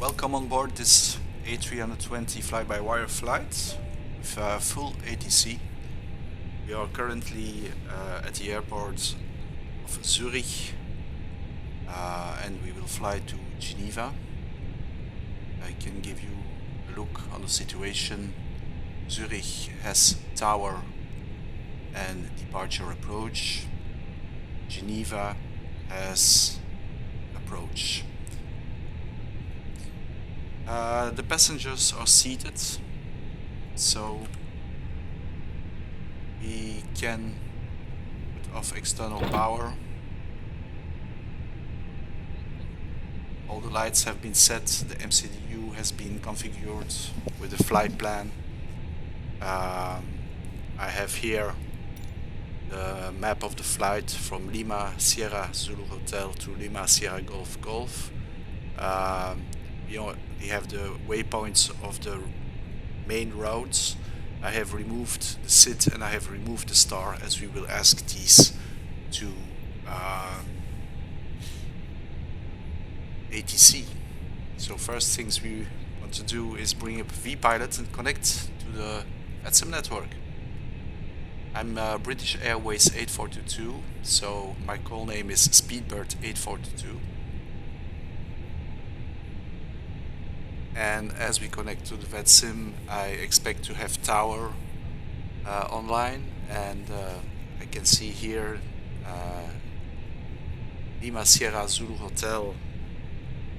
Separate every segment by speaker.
Speaker 1: Welcome on board this A320 fly-by-wire flight with full ATC. We are currently at the airport of Zurich and we will fly to Geneva. I can give you a look on the situation. Zurich has tower and departure approach. Geneva has approach. The passengers are seated, so we can put off external power. All the lights have been set, the MCDU has been configured with the flight plan. I have here the map of the flight from Lima Sierra Zulu Hotel to Lima Sierra Golf Golf. We have the waypoints of the main routes. I have removed the SID and I have removed the star, as we will ask these to ATC. So first things we want to do is bring up vPilot and connect to the VATSIM network. I'm British Airways 8422, so my call name is Speedbird 8422. And as we connect to the VATSIM, I expect to have tower online, and I can see here Lima Sierra Zulu Hotel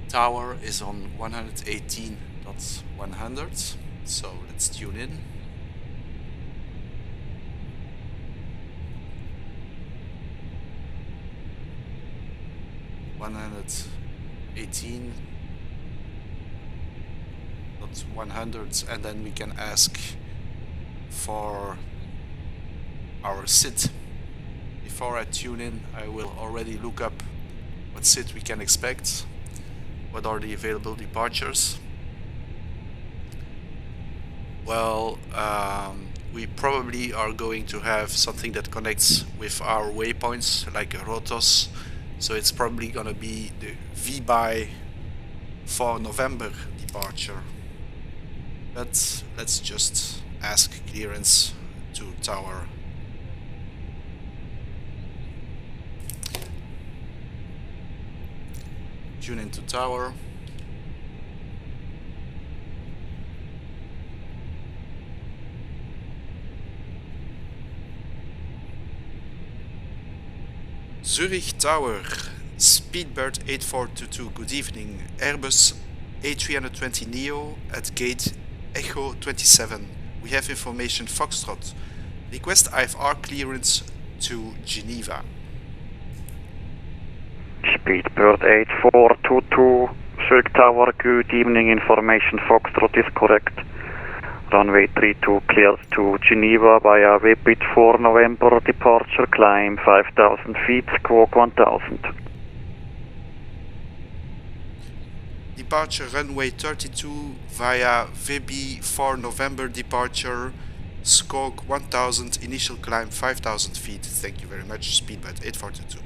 Speaker 1: tower is on 118.100, so let's tune in. .100, and then we can ask for our SID. Before I tune in, I will already look up what SID we can expect, what are the available departures. Well, we probably are going to have something that connects with our waypoints, like a ROTOS, so it's probably gonna be the VBY for November departure. But let's just ask clearance to tower. Tune into tower. Zurich Tower, Speedbird 8422, good evening. Airbus A320neo at gate Echo 27. We have information Foxtrot. Request IFR clearance to Geneva.
Speaker 2: Speedbird 8422, Zurich Tower, good evening. Information Foxtrot is correct. Runway 32 clears to Geneva via Webit for November departure, climb 5000 feet, squawk 1000.
Speaker 1: Departure runway 32 via VB for November departure, squawk 1000, initial climb 5000 feet. Thank you very much, Speedbird 8422.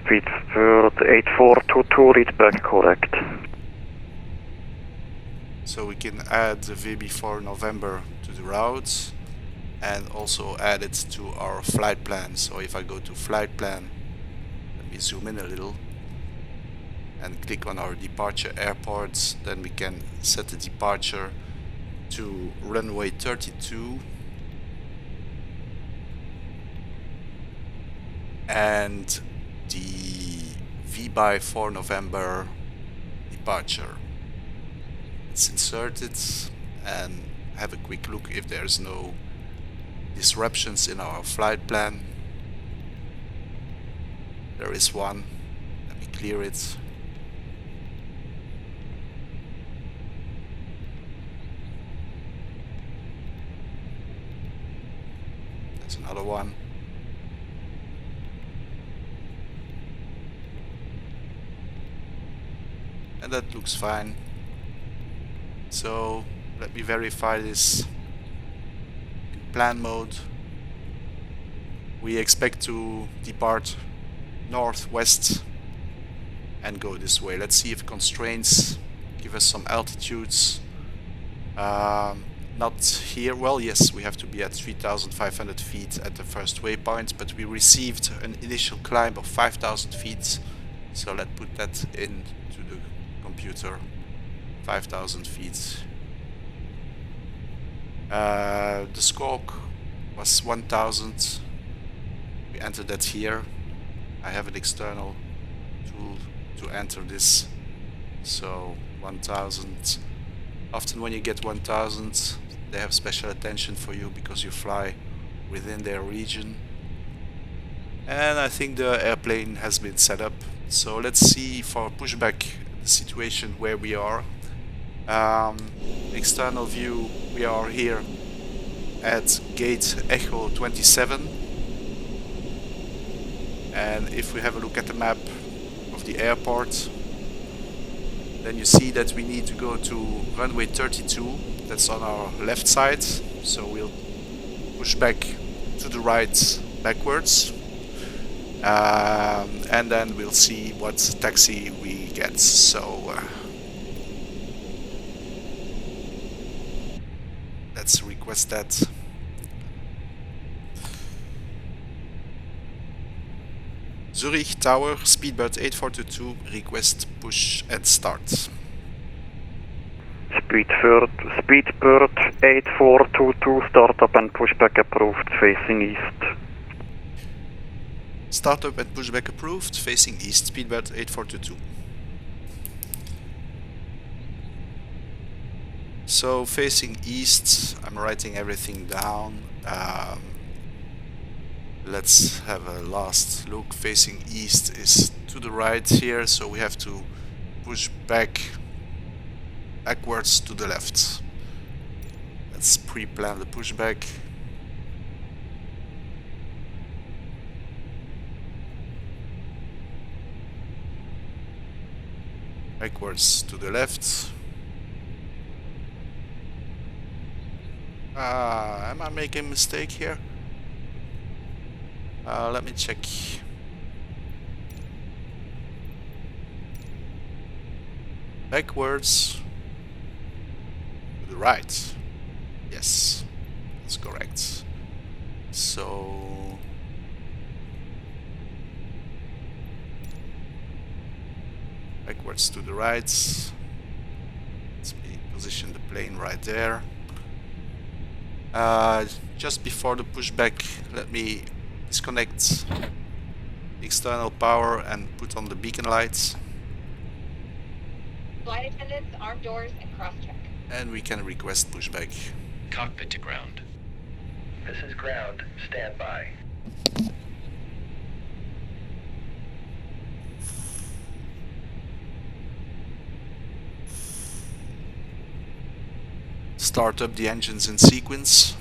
Speaker 2: Speedbird 8422, read back correct.
Speaker 1: So we can add the VB for November to the routes and also add it to our flight plan. So if I go to flight plan, let me zoom in a little and click on our departure airports, then we can set the departure to runway 32 and the VBY for November departure. It's inserted, and have a quick look if there's no disruptions in our flight plan. There is one. Let me clear it. There's another one. And that looks fine. So let me verify this in plan mode. We expect to depart northwest and go this way. Let's see if constraints give us some altitudes. Not here. Well, yes, we have to be at 3,500 feet at the first waypoint, but we received an initial climb of 5,000 feet. So let's put that into the computer. 5,000 feet. The squawk was 1,000. We entered that here. I have an external tool to enter this. So 1,000. Often when you get 1,000, they have special attention for you because you fly within their region. And I think the airplane has been set up. So let's see for pushback the situation where we are. External view, we are here at gate Echo 27. And if we have a look at the map of the airport, then you see that we need to go to runway 32. That's on our left side. So we'll push back to the right backwards. And then we'll see what taxi we get. So let's request that. Zurich Tower, Speedbird 8422, request push and start.
Speaker 2: Speedbird 8422, startup and pushback approved, facing east.
Speaker 1: Startup and pushback approved, facing east, Speedbird 8422. So facing east, I'm writing everything down. Let's have a last look. Facing east is to the right here, so we have to push backwards to the left. Let's pre-plan the pushback. Backwards to the left. Am I making a mistake here? Let me check. Backwards to the right. Yes, that's correct. So backwards to the right. Let's position the plane right there. Just before the pushback, let me disconnect external power and put on the beacon lights.
Speaker 3: Flight attendants, arm doors, and cross-check.
Speaker 1: And we can request pushback.
Speaker 4: Cockpit to ground.
Speaker 5: This is ground. Stand by.
Speaker 1: Start up the engines in sequence.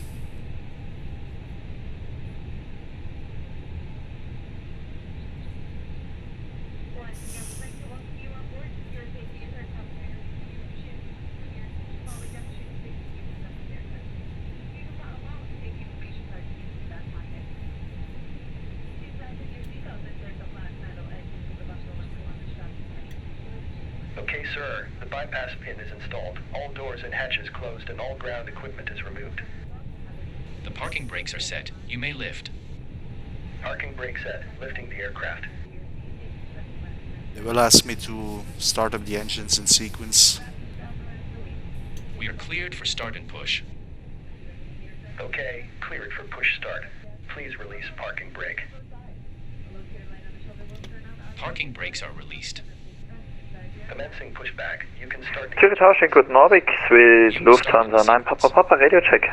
Speaker 5: Okay, sir. The bypass pin is installed. All doors and hatches closed and all ground equipment is removed.
Speaker 4: The parking brakes are set. You may lift.
Speaker 5: Parking brake set. Lifting the aircraft.
Speaker 1: They will ask me to start up the engines in sequence.
Speaker 4: We are cleared for start and push.
Speaker 5: Okay, cleared for push start. Please release parking brake.
Speaker 4: Parking brakes are released.
Speaker 5: Commencing pushback. You can start the...
Speaker 2: Zurich Tower, guten Abend, Swiss Lufthansa 9 Papa, radio check.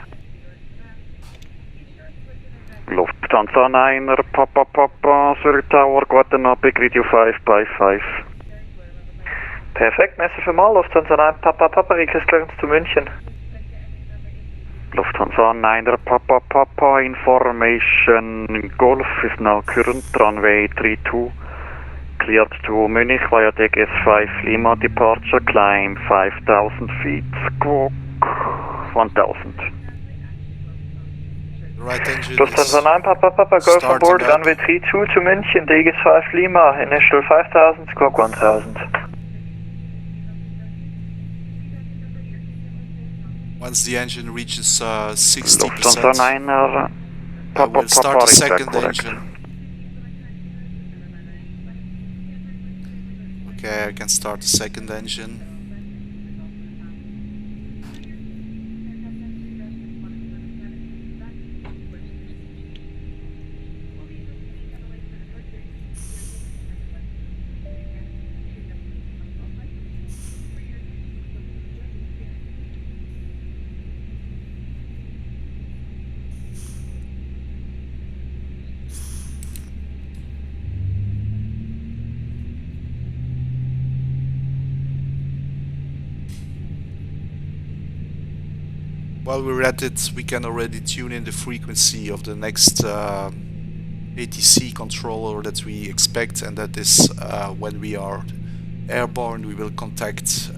Speaker 2: Lufthansa 9 Papa, Zurich Tower, guten Abend, Radio 5 by 5. Perfekt, merci vielmals, Lufthansa 9 Papa, ILS Clearance zu München. Lufthansa 9 Papa, information, Golf is now current, runway 32. Cleared to Munich via deck S5 Lima, departure, climb 5,000 feet, squawk 1,000.
Speaker 1: The right engine
Speaker 2: Lufthansa
Speaker 1: is
Speaker 2: 9, Papa Papa, go from
Speaker 1: starting
Speaker 2: board,
Speaker 1: up.
Speaker 2: runway 32 to München, Digis 5 Lima, initial 5000, squawk 1000.
Speaker 1: Once the engine reaches
Speaker 2: Lufthansa
Speaker 1: 60%,
Speaker 2: 9,
Speaker 1: I
Speaker 2: Papa
Speaker 1: will start
Speaker 2: Papa,
Speaker 1: the
Speaker 2: recheck
Speaker 1: second
Speaker 2: correct.
Speaker 1: engine. Okay, I can start the second engine. While we're at it, we can already tune in the frequency of the next ATC controller that we expect, and that is when we are airborne, we will contact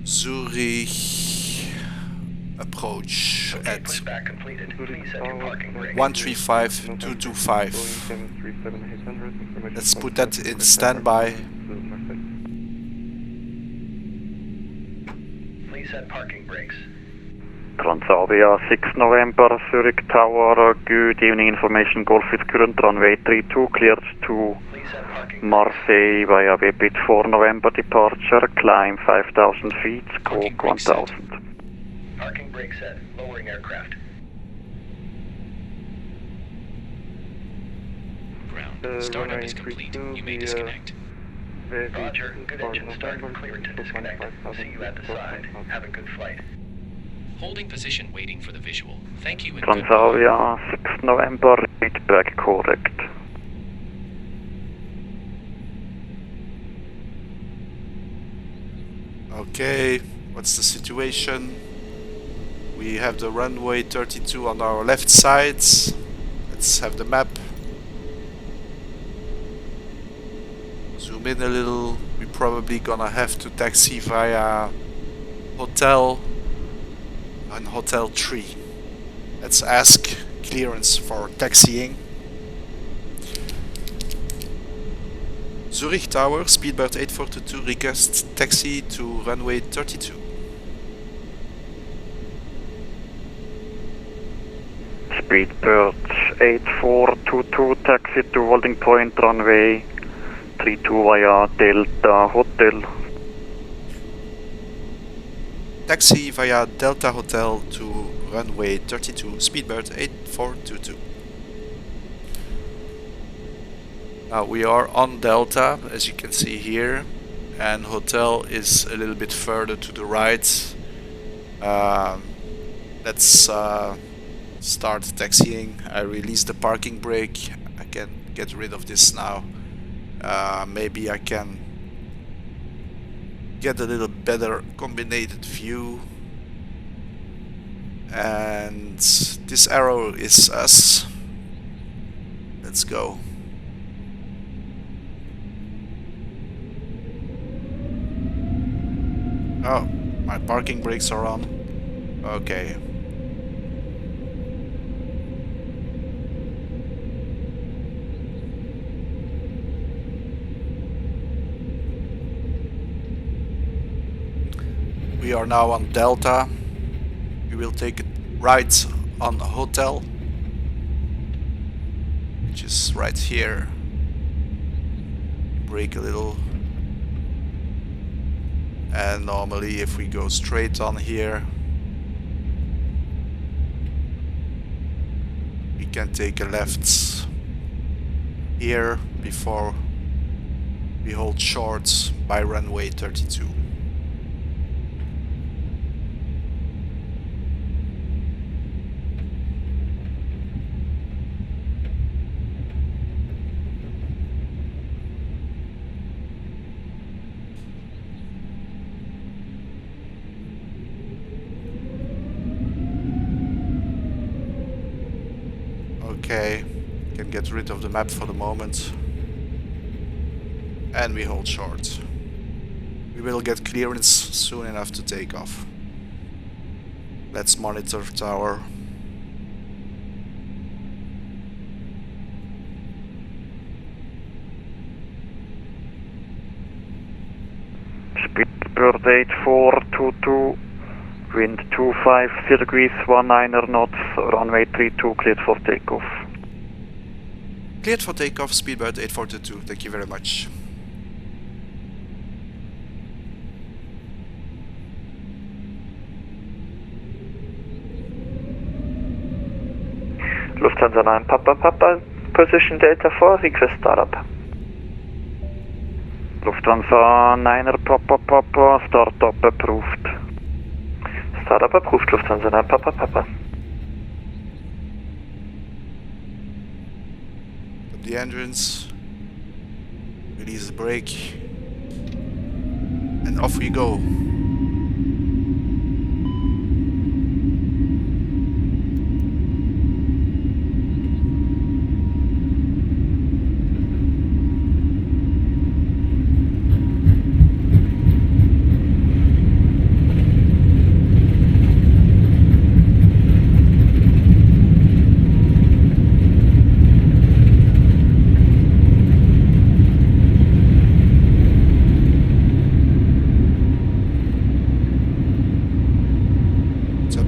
Speaker 1: Zurich approach at
Speaker 5: Pushback completed. Please set your parking brake.
Speaker 1: 135225. Let's put that in standby.
Speaker 5: Please set parking brakes.
Speaker 2: Transavia 6 November, Zurich Tower, good evening information, Golf with current runway 32, cleared to
Speaker 5: Please set parking brakes.
Speaker 2: Marseille via VPIT 4 November departure, climb 5000 feet,
Speaker 4: Parking
Speaker 2: squawk
Speaker 4: brake set.
Speaker 2: 1000.
Speaker 5: Parking brake set. Lowering aircraft.
Speaker 4: Ground. Startup is complete. You may disconnect.
Speaker 5: Roger. Good engine start. Clear to disconnect. See you at the side. Have a good flight.
Speaker 4: Holding position waiting for the visual. Thank you and good.
Speaker 2: Transavia 6 November, read back correct.
Speaker 1: Okay, what's the situation? We have the runway 32 on our left side. Let's have the map. Zoom in a little. We're probably gonna have to taxi via hotel and hotel 3. Let's ask clearance for taxiing. Zurich Tower, speedbird 8422, request taxi to runway 32.
Speaker 2: Speedbird 8422, taxi to holding point runway 32 via Delta Hotel.
Speaker 1: Taxi via Delta Hotel to runway 32, speedbird 8422. Now we are on Delta, as you can see here, and hotel is a little bit further to the right. Let's start taxiing. I release the parking brake. I can get rid of this now. Maybe I can get a little better combined view. And this arrow is us. Let's go. Oh, my parking brakes are on. Okay. We are now on Delta. We will take it right on a hotel, which is right here. Brake a little. And normally if we go straight on here, we can take a left here before we hold short by runway 32. Okay, can get rid of the map for the moment. And we hold short. We will get clearance soon enough to take off. Let's monitor tower.
Speaker 2: Speedbird 8422, wind 25 degrees 19 knots, runway 32 cleared for takeoff.
Speaker 1: Cleared for takeoff, Speedbird 8422. Thank you very much.
Speaker 2: Lufthansa 9 Papa, position Delta 4, request startup. Lufthansa 9er Papa, startup approved. Startup approved, Lufthansa 9 Papa.
Speaker 1: Up the engines, release the brake, and off we go.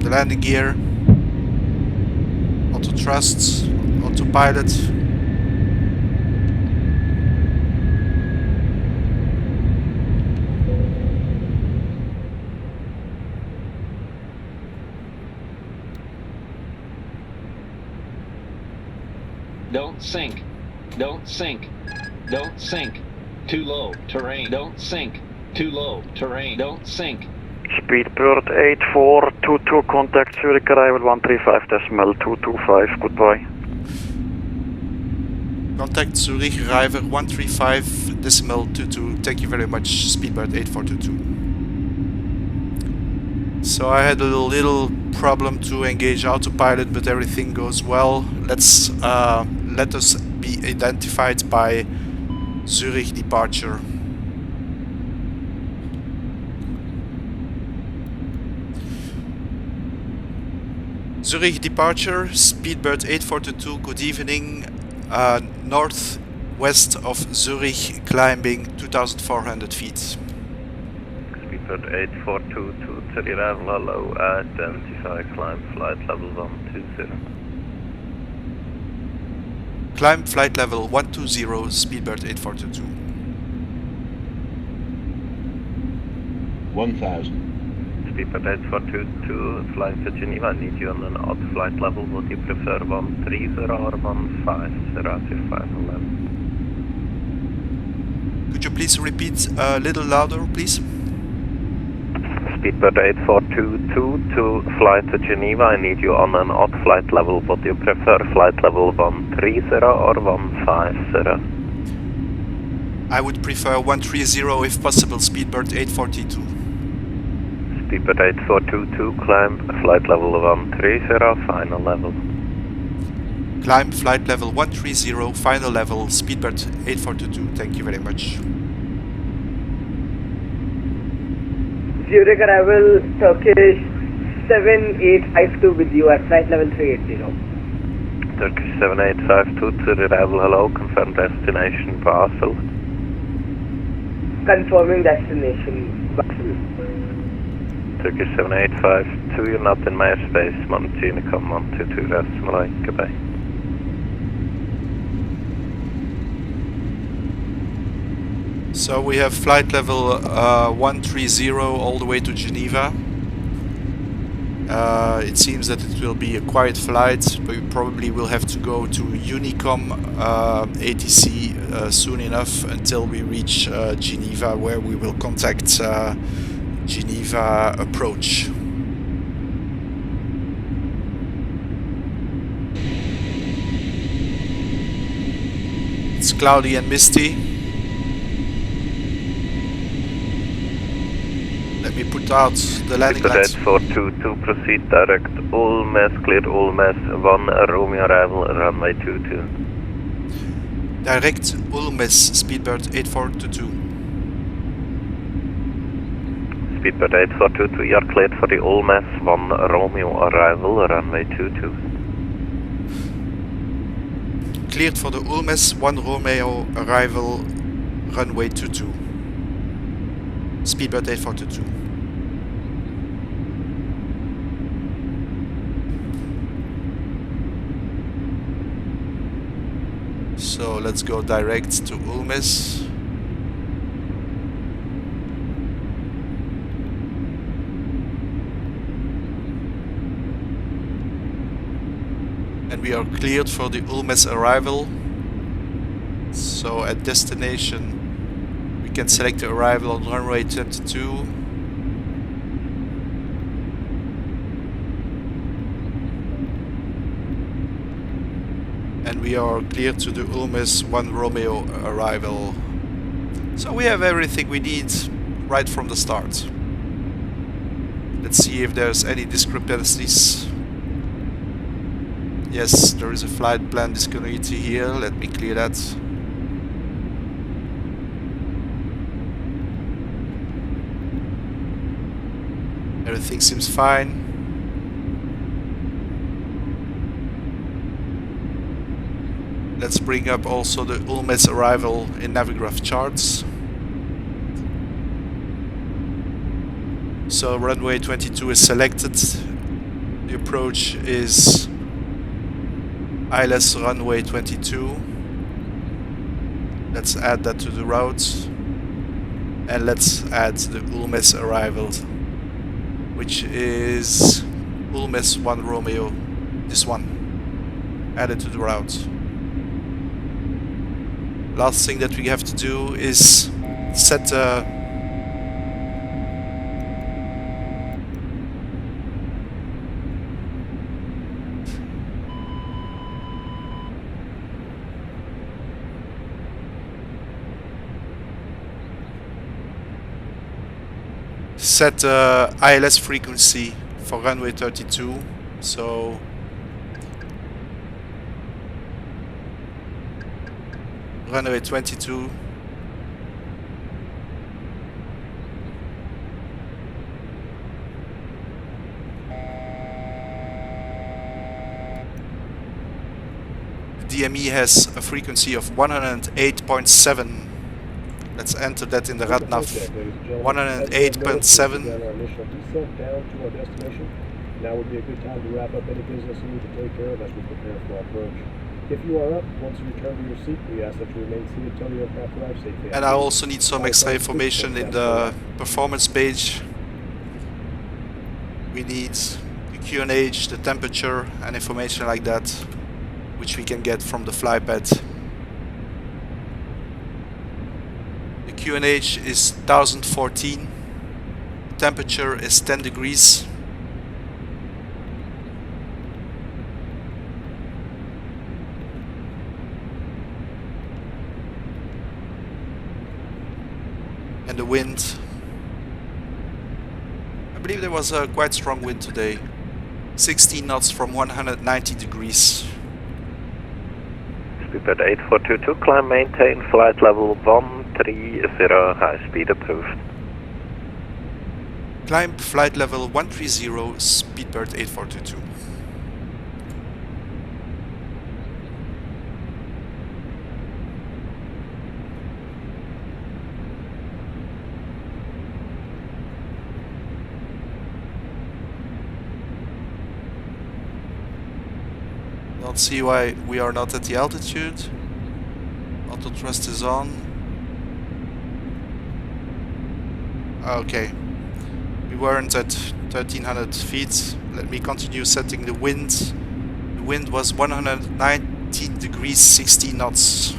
Speaker 1: Landing gear, auto thrust, autopilot.
Speaker 6: Don't sink. Don't sink. Don't sink. Too low. Terrain. Don't sink. Too low. Terrain. Don't sink.
Speaker 2: Speedbird 8422, contact Zurich arrival 135.225, goodbye.
Speaker 1: Contact Zurich arrival 135.22. Thank you very much, Speedbird 8422. So I had a little problem to engage autopilot, but everything goes well. Let us be identified by Zurich departure. Zurich departure, Speedbird 8422, good evening, northwest of Zurich, climbing 2,400 feet.
Speaker 7: Speedbird 8422, to the arrival, hello, identify, climb, flight level 120.
Speaker 1: Climb flight level 120, Speedbird 8422.
Speaker 8: 1,000.
Speaker 7: Speedbird 8422, flying to Geneva, I need you on an odd flight level. Would you prefer 130 or 150 at your final level?
Speaker 1: Could you please repeat a little louder, please?
Speaker 7: Speedbird 8422, to fly to Geneva, I need you on an odd flight level. Would you prefer flight level 130 or 150?
Speaker 1: I would prefer 130 if possible, Speedbird 8422.
Speaker 7: Speedbird 8422, climb flight level 130, final level.
Speaker 1: Climb flight level 130, final level, Speedbird 8422. Thank you very much.
Speaker 9: Zurich arrival, Turkish 7852 with you at flight level 380.
Speaker 7: Turkish 7852 to the arrival, hello, confirm destination Basel.
Speaker 9: Confirming destination Basel.
Speaker 7: Turkish 7852, you're not in my airspace, Montana, come 122, rest Malay, goodbye.
Speaker 1: So we have flight level 130 all the way to Geneva. It seems that it will be a quiet flight, but we probably will have to go to Unicom ATC soon enough until we reach Geneva, where we will contact Geneva approach. It's cloudy and misty. Let me put out the landing lights.
Speaker 7: 8422, proceed direct, all mess, clear all mess, 1 Romeo arrival, runway 22.
Speaker 1: Direct Ulmes, Speedbird 8422.
Speaker 7: Speedbird 8422, you are cleared for the Ulmes 1 Romeo arrival, runway 22.
Speaker 1: Cleared for the Ulmes 1 Romeo arrival, runway 22. Speedbird 8422. So let's go direct to Ulmes. And we are cleared for the Ulmes arrival. So at destination we can select the arrival on runway 22. And we are cleared to the Ulmes 1 Romeo arrival. So we have everything we need right from the start. Let's see if there's any discrepancies. Yes, there is a flight plan discontinuity here. Let me clear that. Everything seems fine. Let's bring up also the Ulmes arrival in Navigraph charts. So runway 22 is selected. The approach is ILS runway 22. Let's add that to the route. And let's add the Ulmes arrival, which is Ulmes 1 Romeo, this one. Add it to the route. Last thing that we have to do is set ILS frequency for runway 32. So runway 22. The DME has a frequency of 108.7. Let's enter that in the RADNAV. 108.7.
Speaker 8: Now would be a good time to wrap up any business you need to take care of as we prepare for our approach. If you are up, once you return to your seat, we ask that you remain seated until the aircraft arrives safely.
Speaker 1: And I also need some extra information in the performance page. We need the QNH, the temperature, and information like that, which we can get from the flypad. The QNH is 1014. Temperature is 10 degrees. And the wind, I believe there was a quite strong wind today. 16 knots from 190 degrees.
Speaker 7: Speedbird 8422, climb maintain, flight level 130, high speed approved.
Speaker 1: Climb flight level 130, Speedbird 8422. Don't see why we are not at the altitude. Auto thrust is on. Okay, we weren't at 1300 feet. Let me continue setting the wind. The wind was 119 degrees 60 knots.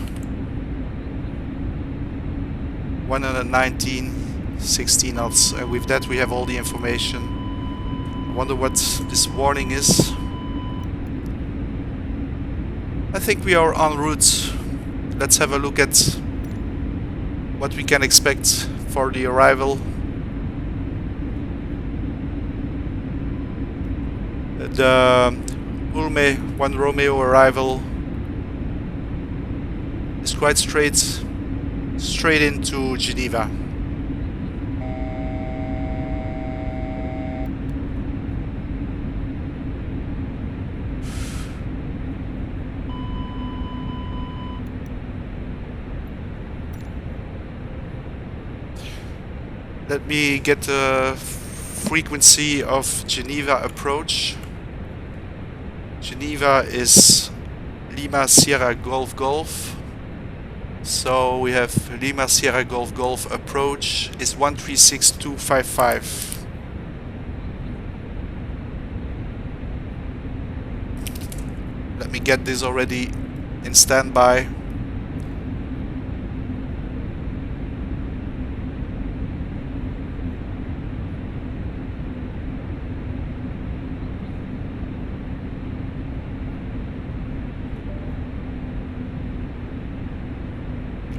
Speaker 1: 119 60 knots, and with that we have all the information. I wonder what this warning is. I think we are en route. Let's have a look at what we can expect for the arrival. The Ulmes 1 Romeo arrival is quite straight into Geneva. Let me get the frequency of Geneva approach. Geneva is Lima Sierra Golf Golf. So we have Lima Sierra Golf Golf approach is 136255. Let me get this already in standby.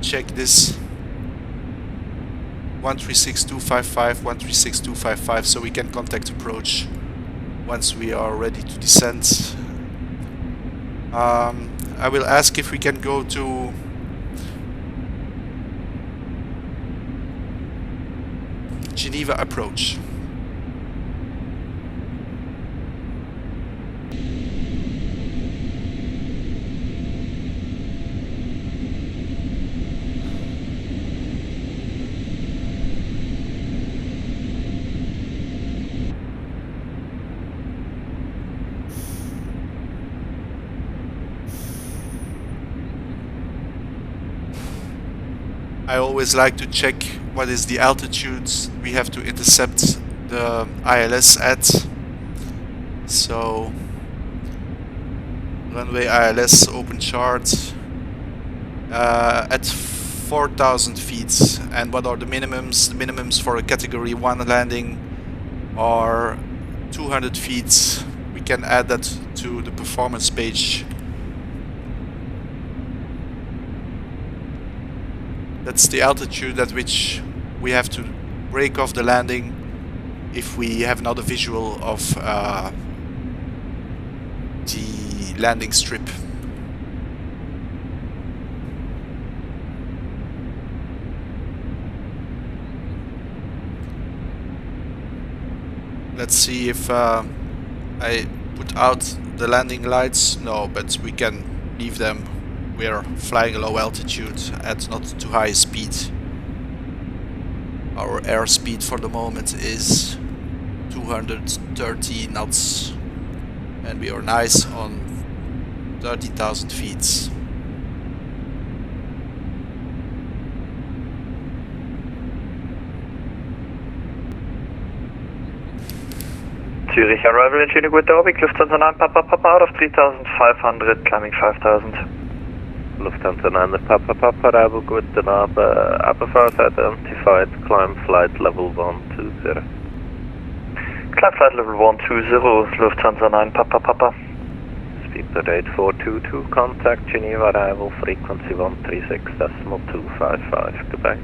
Speaker 1: Check this 136255, 136255, so we can contact approach once we are ready to descend. I will ask if we can go to Geneva approach. I always like to check what is the altitude we have to intercept the ILS at. So runway ILS open chart at 4,000 feet. And what are the minimums? The minimums for a category 1 landing are 200 feet. We can add that to the performance page. That's the altitude at which we have to break off the landing if we have another visual of the landing strip. Let's see if I put out the landing lights. No, but we can leave them. We are flying a low altitude at not too high speed. Our airspeed for the moment is 230 knots and we are nice on 30,000 feet.
Speaker 2: Zurich arrival in Geneva, good Orbit, Lufthansa 9 Papa Papa out of 3,500, climbing 5,000.
Speaker 7: Lufthansa 9 Papa Papa arrival, guten Abend, Aberfahrt identified, climb flight level 120.
Speaker 2: Climb flight level 120, Lufthansa 9 Papa Papa.
Speaker 7: Speedbird 8422, contact Geneva arrival, frequency 136.255, goodbye.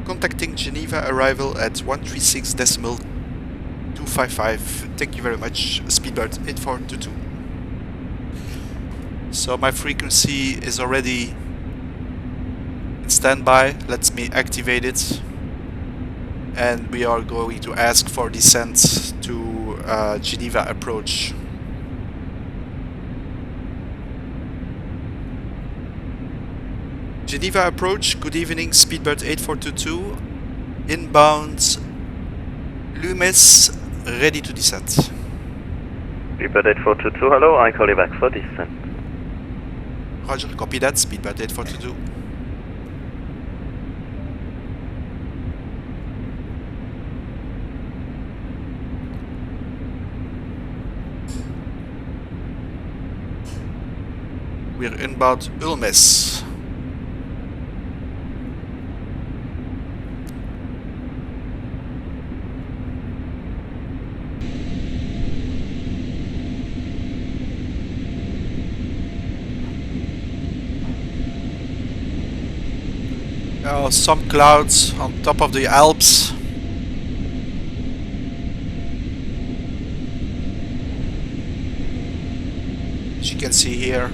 Speaker 1: Contacting Geneva arrival at 136.255. Thank you very much, Speedbird 8422. So my frequency is already in standby. Let me activate it. And we are going to ask for descent to Geneva approach. Geneva approach, good evening, Speedbird 8422. Inbound Loomis, ready to descend.
Speaker 7: Speedbird 8422, hello, I call you back for descent.
Speaker 1: Roger, copy that, Speedbird 8422. We're inbound Ulmis. Some clouds on top of the Alps. As you can see here,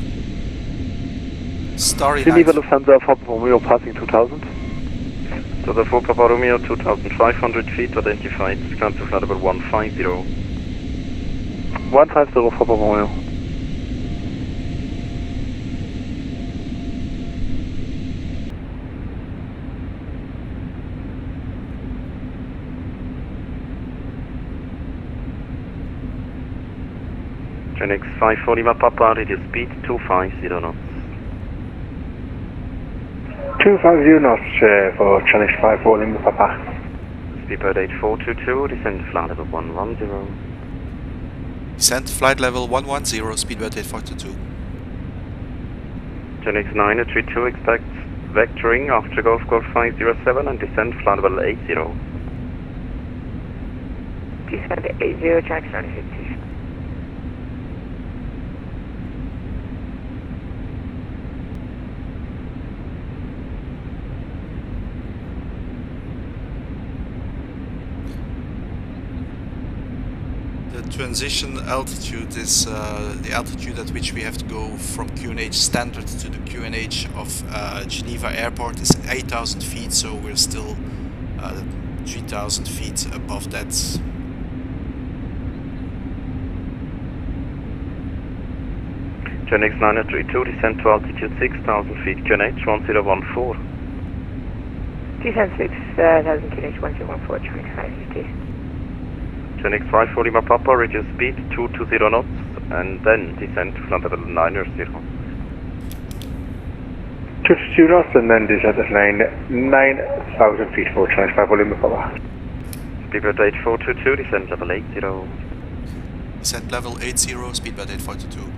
Speaker 1: starry
Speaker 2: Geneva
Speaker 1: night.
Speaker 2: Lufthansa 4 Papa Romeo passing 2000.
Speaker 7: So the 4 Papa Romeo 2,500 feet identified, climb to flight level 150.
Speaker 2: 150 4 Papa Romeo. Genix 54 Lima Papa, reduce speed 250 knots.
Speaker 10: 250 knots for Genix 54 Lima Papa.
Speaker 2: Speedbird 8422, descend flight level 110.
Speaker 1: Descent flight level 110, speedbird 8422.
Speaker 2: Genix 932, expect vectoring after Golf 507 and descend flight level 80.
Speaker 9: Descend 80, Genix 950.
Speaker 1: The transition altitude is the altitude at which we have to go from QNH standard to the QNH of Geneva airport is 8,000 feet, so we're still 3,000 feet above that.
Speaker 2: Genix 932, descend to altitude 6,000 feet, QNH 1014.
Speaker 9: Descend 6,000 QNH 1014, Genix 950.
Speaker 2: Genix 54 Lima Papa, reduce speed 220 knots and then descend to flight level 90.
Speaker 10: 220 knots and then descend at 9,000 feet for Genix 54 Lima Papa.
Speaker 2: Speedbird 8422, descend level 80.
Speaker 1: Descent level 80, speedbird 8422.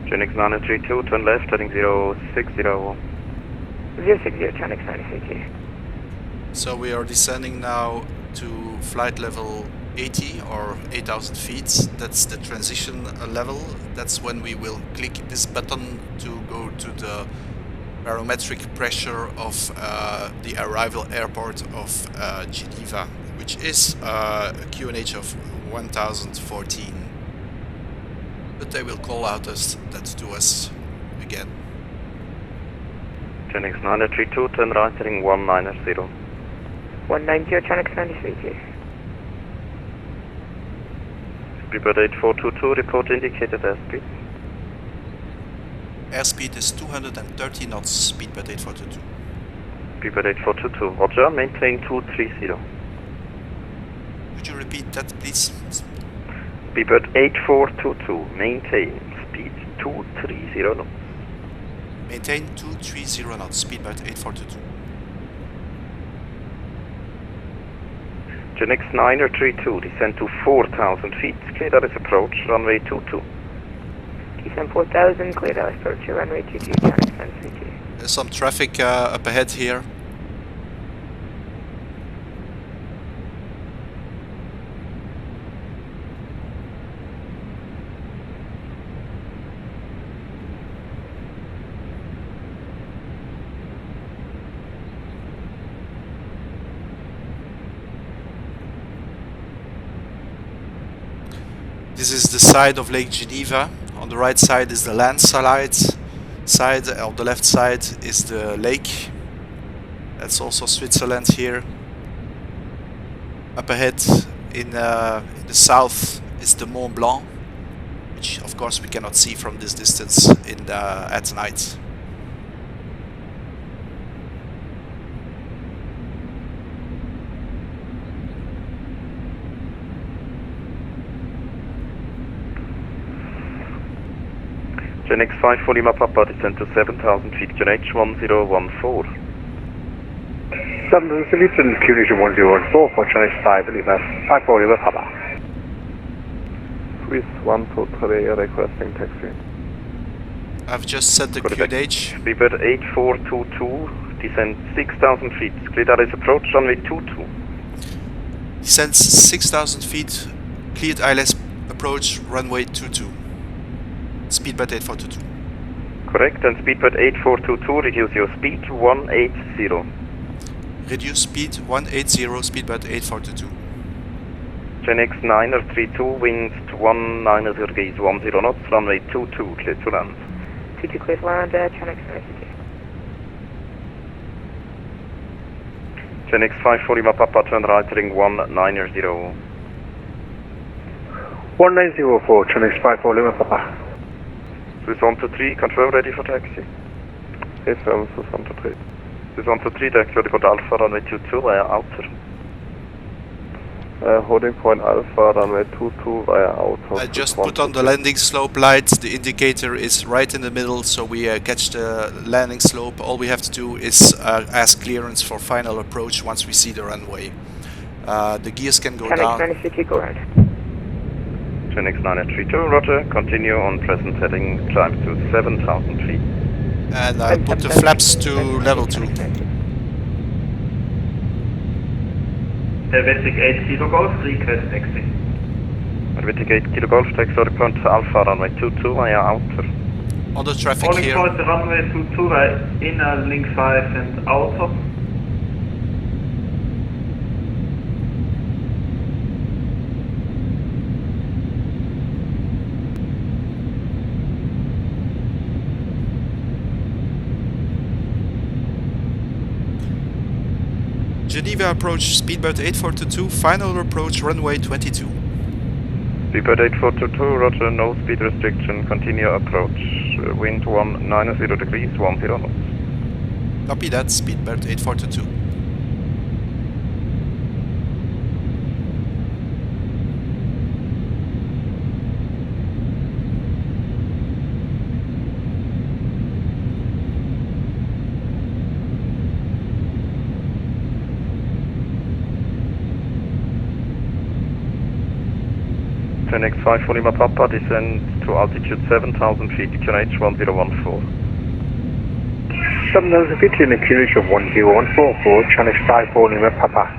Speaker 2: Genix 932, turn left, heading 060.
Speaker 9: 060, Genix 950.
Speaker 1: So we are descending now to flight level 80 or 8,000 feet. That's the transition level. That's when we will click this button to go to the barometric pressure of the arrival airport of Geneva, which is a QNH of 1014. But they will call out that to us again.
Speaker 2: Genix 932, turn right, heading 190.
Speaker 9: 190, Genix 950.
Speaker 2: Speedbird 8422, report indicated airspeed.
Speaker 1: Airspeed is 230 knots, speedbird 8422.
Speaker 2: Speedbird 8422, roger, maintain 230.
Speaker 1: Could you repeat that, please?
Speaker 2: Speedbird 8422, maintain speed 230 knots.
Speaker 1: Maintain 230 knots, speedbird 8422.
Speaker 2: Genix 932, descend to 4,000 feet, clear that is approach, runway 22.
Speaker 9: Descend 4,000, clear that is approach, runway 22, Genix 950.
Speaker 1: There's some traffic up ahead here. This is the side of Lake Geneva. On the right side is the land side. On the left side is the lake. That's also Switzerland here. Up ahead in the south is the Mont Blanc, which of course we cannot see from this distance at night.
Speaker 2: Genix 54 Lima Papa, descend to 7,000 feet, QNH 1014.
Speaker 10: 7,000 feet and QNH 1014 for Genix 54 Lima Papa.
Speaker 7: Swiss 123 requesting taxi.
Speaker 1: I've just set the QNH.
Speaker 2: Speedbird 8422, descend 6,000 feet, clear that is approach, runway 22.
Speaker 1: Descend 6,000 feet, cleared ILS approach, runway 22. Speedbird 8422.
Speaker 2: Correct, and speedbird 8422, reduce your speed to 180.
Speaker 1: Reduce speed 180, speedbird 8422.
Speaker 2: Genix 932, winds to 190 degrees, 10 knots, runway 22, clear to land.
Speaker 9: 22 clear to land, Genix 950.
Speaker 2: Genix 54 Lima Papa, turn right, heading 190.
Speaker 10: 190 for Genix 54 Lima Papa.
Speaker 2: Swiss 123, confirm ready for taxi.
Speaker 7: Yes, Swiss 123.
Speaker 2: Swiss 123, taxi ready for Alpha, runway 22, outer.
Speaker 7: holding point Alpha, runway 22 via auto.
Speaker 1: I just put on the landing slope lights. The indicator is right in the middle, so we catch the landing slope. All we have to do is ask clearance for final approach once we see the runway. The gears can go down.
Speaker 9: Go ahead.
Speaker 7: Genix 932, roger. Continue on present heading, climb to 7,000 feet.
Speaker 1: And I put the flaps to level 2.
Speaker 11: Helvetic 8 Kilo Golf, request taxi.
Speaker 7: Helvetic 8 Kilo Golf, taxi point Alpha, runway 22 via outer.
Speaker 1: On the traffic
Speaker 11: Calling
Speaker 1: here.
Speaker 11: point runway 22 via inner link 5 and outer.
Speaker 1: Geneva approach, speedboat 8422, final approach runway 22.
Speaker 7: Speedboat 8422, roger, no speed restriction, continue approach. Wind 190 degrees, 10 knots.
Speaker 1: Copy that, speedboat 8422.
Speaker 7: Genix 5 Lima Papa, descend to altitude 7,000 feet, QNH 1014.
Speaker 10: 7,000 feet in the QNH of 1014 for Genix 5 Lima Papa.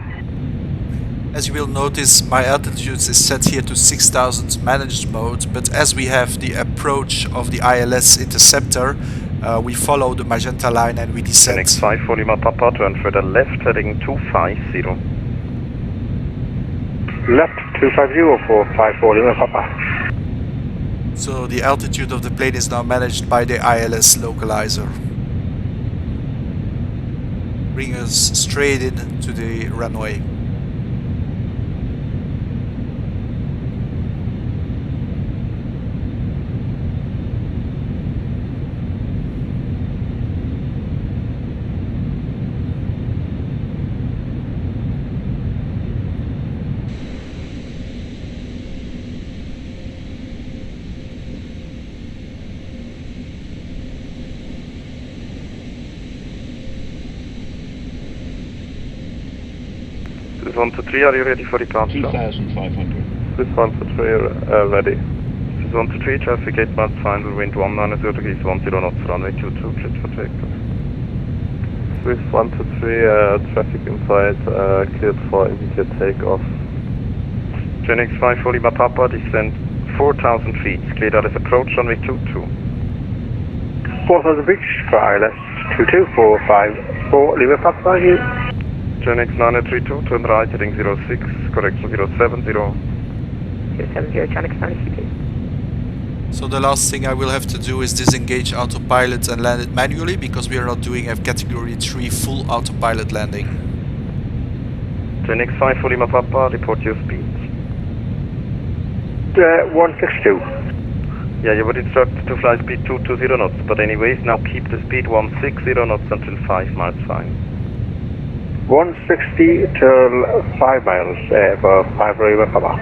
Speaker 1: As you will notice, my altitude is set here to 6,000 managed mode, but as we have the approach of the ILS interceptor, we follow the magenta line and we descend.
Speaker 7: Genix 5 Lima Papa, turn further left, heading 250.
Speaker 10: Left 250 for 54 Lima Papa.
Speaker 1: So the altitude of the plane is now managed by the ILS localizer. Bring us straight in to the runway.
Speaker 7: This 123, are you ready for departure?
Speaker 6: 2,500.
Speaker 7: This 123, ready. This 123, traffic 8 miles final, wind 190 degrees, 10 knots, runway 22, cleared for takeoff. Swiss 123, traffic inside, cleared for immediate takeoff. Genix 5 Lima Papa, descend 4,000 feet, cleared out as approach, runway 22.
Speaker 10: 4,000 feet for ILS 2245 Lima Papa here.
Speaker 7: Genix 932, turn right, heading 06, correction 070.
Speaker 9: 070, Genix 932.
Speaker 1: So the last thing I will have to do is disengage autopilot and land it manually, because we are not doing a category 3 full autopilot landing.
Speaker 7: Genix 5 Lima Papa, report your speed.
Speaker 10: 162.
Speaker 7: Yeah, you were instructed to fly speed 220 knots, but anyways, now keep the speed 160 knots until 5 miles final.
Speaker 10: 160 till 5 miles for 5 Lima Papa.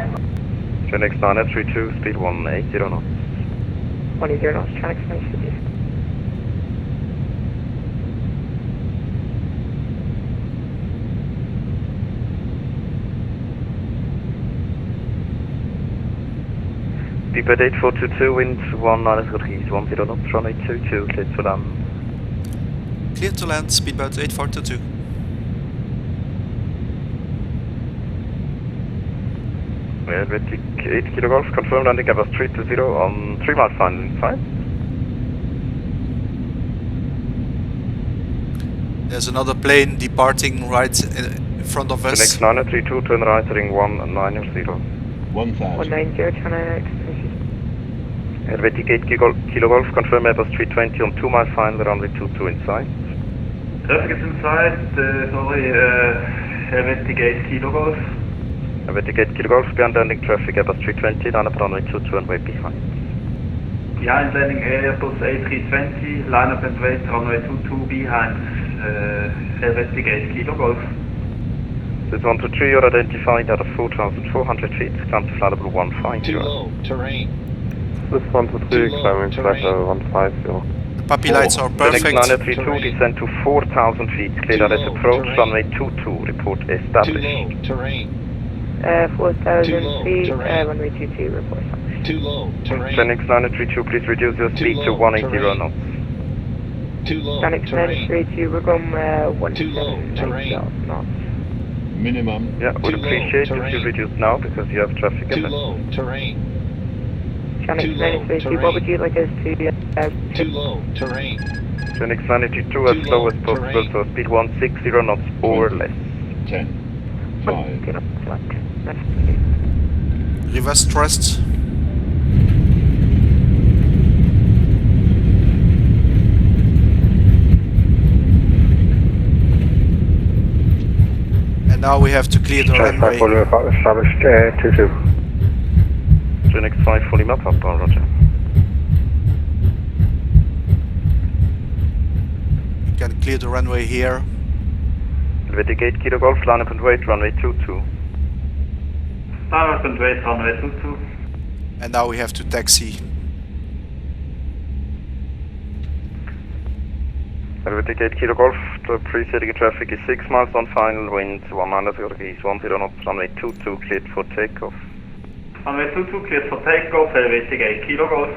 Speaker 7: Genix 932, speed 180 knots.
Speaker 9: 180 knots, Genix 932.
Speaker 7: Speedbird 8422, wind 190 degrees, 10 knots, runway 22, cleared to land.
Speaker 1: Cleared to land, speedboat 8422.
Speaker 7: Helvetic 8 Kilo Golf, confirm landing Airbus 320 on 3 miles final inside.
Speaker 1: There's another plane departing right in front of us.
Speaker 7: Genix 932, turn right, heading 190.
Speaker 6: 1,000.
Speaker 9: 190, Genix.
Speaker 7: Helvetic 8 Kilo Golf, confirm Airbus 320 on 2 miles final, runway 22 inside.
Speaker 11: Traffic is inside, Helvetic 8 Kilo Golf.
Speaker 7: Helvetic 8 Kilo Golf, behind landing traffic, Airbus 320, line up runway 22 and wait behind.
Speaker 11: Behind landing Airbus A320, line up and wait runway 22 behind Helvetic 8 Kilo Golf.
Speaker 7: This 123, you're identified at 4,400 feet, climb to flight level 150.
Speaker 6: Too low, terrain.
Speaker 7: This 123, climbing to flight level 150.
Speaker 1: The puppy lights are perfect.
Speaker 7: Phoenix 932, descend to 4,000 feet, clear direct approach, runway 22, report
Speaker 6: Too
Speaker 7: established.
Speaker 6: low, terrain.
Speaker 9: 4,000 feet,
Speaker 6: terrain.
Speaker 9: runway 22, report established.
Speaker 6: Too low, terrain.
Speaker 7: Phoenix 932, please reduce your speed to 180 knots.
Speaker 6: Too low,
Speaker 9: Phoenix
Speaker 6: terrain.
Speaker 9: 932, we're going
Speaker 6: Too low, terrain.
Speaker 9: knots.
Speaker 6: Minimum.
Speaker 7: Yeah, would
Speaker 6: Too low,
Speaker 7: appreciate if
Speaker 6: terrain.
Speaker 7: you reduce now because you have traffic
Speaker 6: Too
Speaker 7: ahead.
Speaker 6: low, terrain.
Speaker 9: Phoenix
Speaker 6: Too low,
Speaker 9: 932, what would you like us to
Speaker 6: Too low, terrain.
Speaker 7: Phoenix 982 as
Speaker 6: Too
Speaker 7: slow
Speaker 6: low,
Speaker 7: as possible,
Speaker 6: terrain.
Speaker 7: so speed 160 knots or less.
Speaker 6: 10, 5,
Speaker 1: Reverse thrust. And now we have to clear the runway.
Speaker 10: Established 22.
Speaker 7: Phoenix 5 fully map up, roger.
Speaker 1: We can clear the runway here.
Speaker 7: Helvetic 8 Kilo Golf, line up and wait, runway 22.
Speaker 11: Line up and wait, runway 22.
Speaker 1: And now we have to taxi.
Speaker 7: Helvetic 8 Kilo Golf, the preceding traffic is 6 miles on final, wind 190 degrees, 10 knots, runway 22 cleared for takeoff.
Speaker 11: Runway 22 cleared for takeoff, Helvetic 8 Kilo Golf.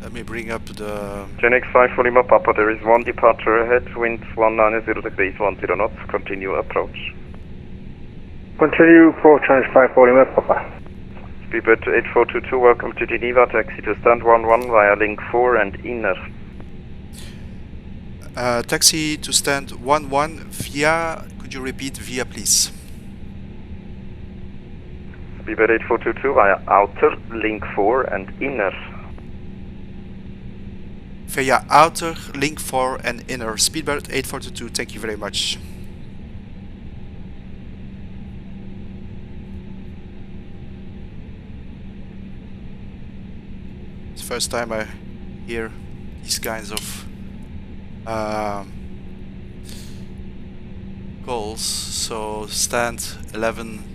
Speaker 1: Let me bring up the...
Speaker 7: Genix 5 fully map up, there is one departure ahead, wind 190 degrees, 10 knots, continue approach.
Speaker 10: Continue 4 fully map Papa.
Speaker 7: Speedbird 8422, welcome to Geneva, taxi to stand 11 via link 4 and inner.
Speaker 1: Taxi to stand 11 via... Could you repeat via, please?
Speaker 7: Speedbird 8422 via outer, link 4 and inner.
Speaker 1: Via outer, link 4 and inner. Speedbird 8422, thank you very much. It's the first time I hear these kinds of calls. So stand 11.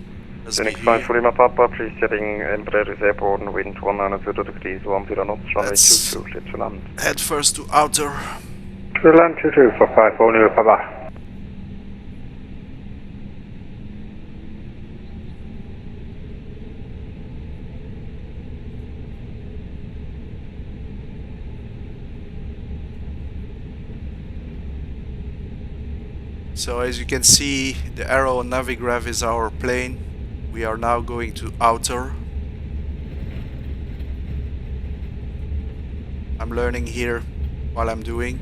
Speaker 7: Phoenix 5 fully map up, please setting Embraer is airborne, wind 190 degrees, 10 knots, runway 22, clear to land.
Speaker 1: Head first to outer.
Speaker 10: To land 22 for 5 fully map Papa.
Speaker 1: So as you can see, the arrow on Navigraph is our plane. We are now going to outer. I'm learning here while I'm doing.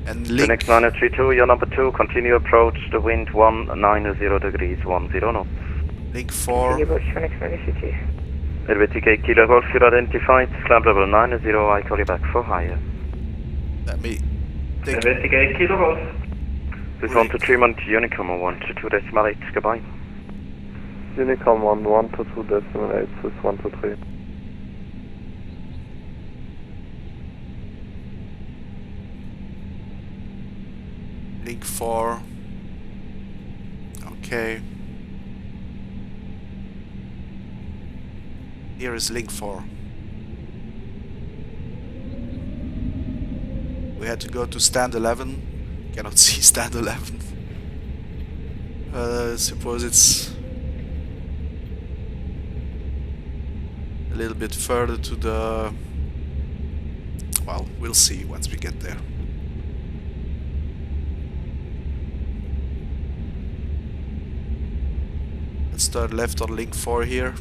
Speaker 1: And link.
Speaker 7: Phoenix 932, you're number 2, continue approach, the wind 190 degrees, 10 knots.
Speaker 1: Link 4.
Speaker 7: Helvetic 8 Kilo Golf, you're identified, climb level 90, I call you back for higher.
Speaker 1: Let me take...
Speaker 11: Helvetic 8 Kilo Golf.
Speaker 7: This 123 Mount Unicom 122.8, goodbye.
Speaker 12: Unicom 122.8, this 123.
Speaker 1: Link 4. Okay. Here is link 4. We had to go to stand 11. Cannot see stand 11. Suppose it's a little bit further to the... Well, we'll see once we get there. Let's start left on link 4 here.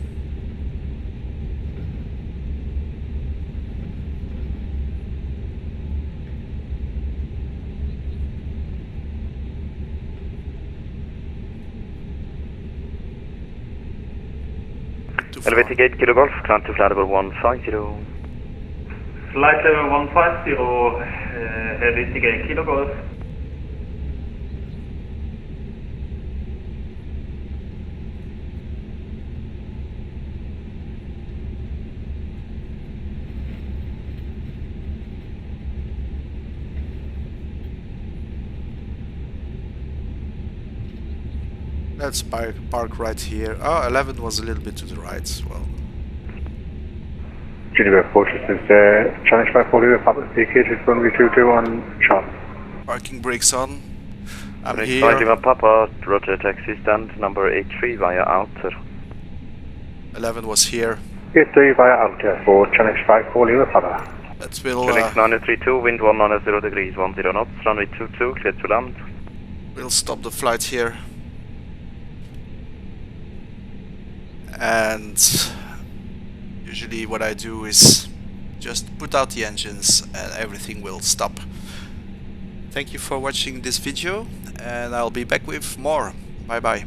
Speaker 7: Helvetic 8 Kilo Golf, climb to flight level 150.
Speaker 11: Flight level 150, Helvetic 8 Kilo Golf.
Speaker 1: Let's park right here. Oh, 11 was a little bit to the right. Well,
Speaker 10: Geneva Fortress is challenge by 40 with Papa vacated runway 22 on sharp.
Speaker 1: parking brakes on. I'm
Speaker 2: Runway
Speaker 1: here.
Speaker 2: Lima Papa, Roger, taxi stand number 83 via outer.
Speaker 1: 11 was here.
Speaker 10: 83 via outer for challenge by 40 with Papa.
Speaker 1: That will
Speaker 2: Phoenix 932, wind 190 degrees, 10 knots, runway 22, clear to land.
Speaker 1: we'll stop the flight here. And usually what I do is just put out the engines and everything will stop. Thank you for watching this video, and I'll be back with more. Bye bye.